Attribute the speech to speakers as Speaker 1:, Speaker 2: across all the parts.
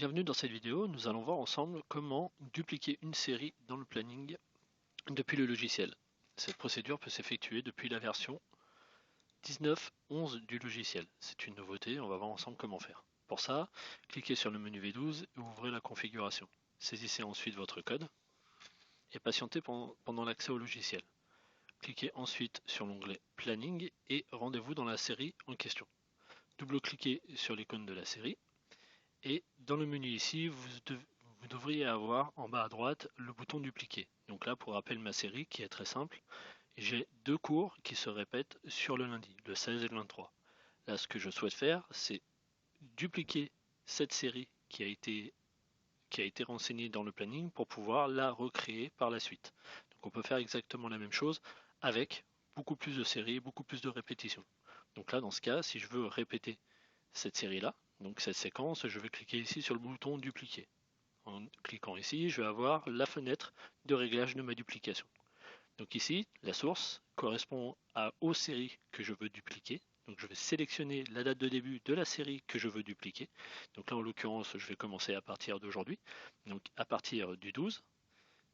Speaker 1: Bienvenue dans cette vidéo, nous allons voir ensemble comment dupliquer une série dans le planning depuis le logiciel. Cette procédure peut s'effectuer depuis la version 19.11 du logiciel. C'est une nouveauté, on va voir ensemble comment faire. Pour ça, cliquez sur le menu V12 et ouvrez la configuration. Saisissez ensuite votre code et patientez pendant l'accès au logiciel. Cliquez ensuite sur l'onglet Planning et rendez-vous dans la série en question. Double-cliquez sur l'icône de la série. Et dans le menu ici, vous devriez avoir en bas à droite le bouton dupliquer. Donc là, pour rappel ma série qui est très simple, j'ai deux cours qui se répètent sur le lundi, le 16 et le 23. Là, ce que je souhaite faire, c'est dupliquer cette série qui a été renseignée dans le planning pour pouvoir la recréer par la suite. Donc on peut faire exactement la même chose avec beaucoup plus de séries, beaucoup plus de répétitions. Donc là, dans ce cas, si je veux répéter cette série-là, donc cette séquence, je vais cliquer ici sur le bouton dupliquer. En cliquant ici, je vais avoir la fenêtre de réglage de ma duplication. Donc ici, la source correspond aux séries que je veux dupliquer. Donc je vais sélectionner la date de début de la série que je veux dupliquer. Donc là, en l'occurrence, je vais commencer à partir d'aujourd'hui. Donc à partir du 12.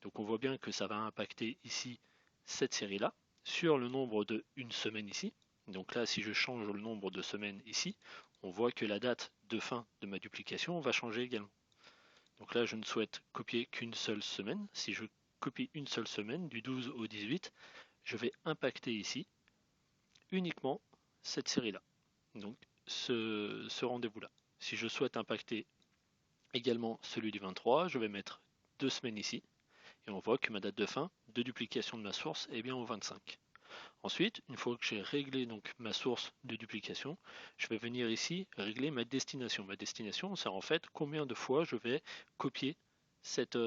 Speaker 1: Donc on voit bien que ça va impacter ici cette série-là sur le nombre de une semaine ici. Donc là, si je change le nombre de semaines ici, on voit que la date de fin de ma duplication va changer également. Donc là, je ne souhaite copier qu'une seule semaine. Si je copie une seule semaine, du 12 au 18, je vais impacter ici uniquement cette série-là. Donc ce rendez-vous-là. Si je souhaite impacter également celui du 23, je vais mettre 2 semaines ici. Et on voit que ma date de fin de duplication de ma source est bien au 25. Ensuite, une fois que j'ai réglé donc ma source de duplication, je vais venir ici régler ma destination. Ma destination, c'est en fait combien de fois je vais copier cette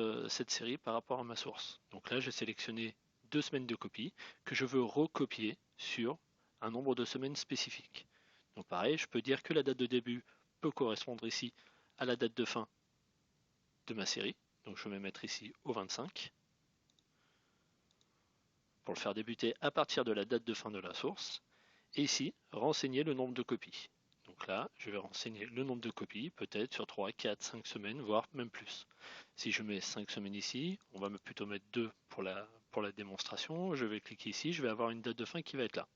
Speaker 1: série par rapport à ma source. Donc là, j'ai sélectionné 2 semaines de copie que je veux recopier sur un nombre de semaines spécifique. Donc pareil, je peux dire que la date de début peut correspondre ici à la date de fin de ma série. Donc je vais mettre ici au 25. Pour le faire débuter à partir de la date de fin de la source. Et ici, renseigner le nombre de copies. Donc là, je vais renseigner le nombre de copies, peut-être sur 3, 4, 5 semaines, voire même plus. Si je mets 5 semaines ici, on va plutôt mettre 2 pour la démonstration. Je vais cliquer ici, je vais avoir une date de fin qui va être là.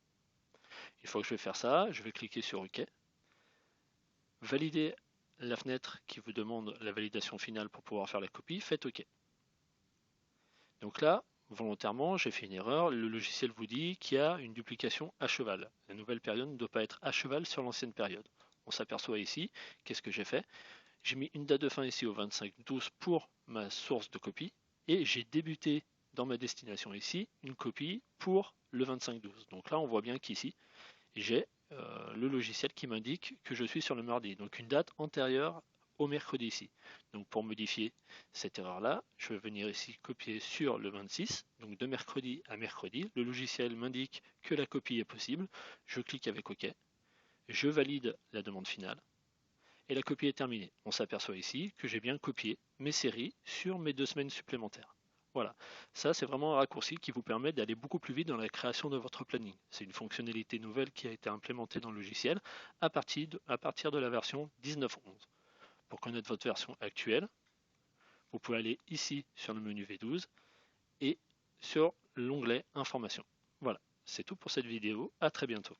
Speaker 1: Une fois que je vais faire ça, je vais cliquer sur OK. Valider la fenêtre qui vous demande la validation finale pour pouvoir faire la copie, faites OK. Donc là, volontairement, j'ai fait une erreur. Le logiciel vous dit qu'il y a une duplication à cheval. La nouvelle période ne doit pas être à cheval sur l'ancienne période. On s'aperçoit ici, qu'est-ce que j'ai fait? J'ai mis une date de fin ici au 25/12 pour ma source de copie et j'ai débuté dans ma destination ici une copie pour le 25/12. Donc là, on voit bien qu'ici, j'ai le logiciel qui m'indique que je suis sur le mardi, donc une date antérieure au mercredi ici. Donc pour modifier cette erreur-là, je vais venir ici copier sur le 26, donc de mercredi à mercredi. Le logiciel m'indique que la copie est possible. Je clique avec OK. Je valide la demande finale. Et la copie est terminée. On s'aperçoit ici que j'ai bien copié mes séries sur mes 2 semaines supplémentaires. Voilà, ça c'est vraiment un raccourci qui vous permet d'aller beaucoup plus vite dans la création de votre planning. C'est une fonctionnalité nouvelle qui a été implémentée dans le logiciel à partir de la version 19.11. Pour connaître votre version actuelle, vous pouvez aller ici sur le menu V12 et sur l'onglet Informations. Voilà, c'est tout pour cette vidéo, à très bientôt.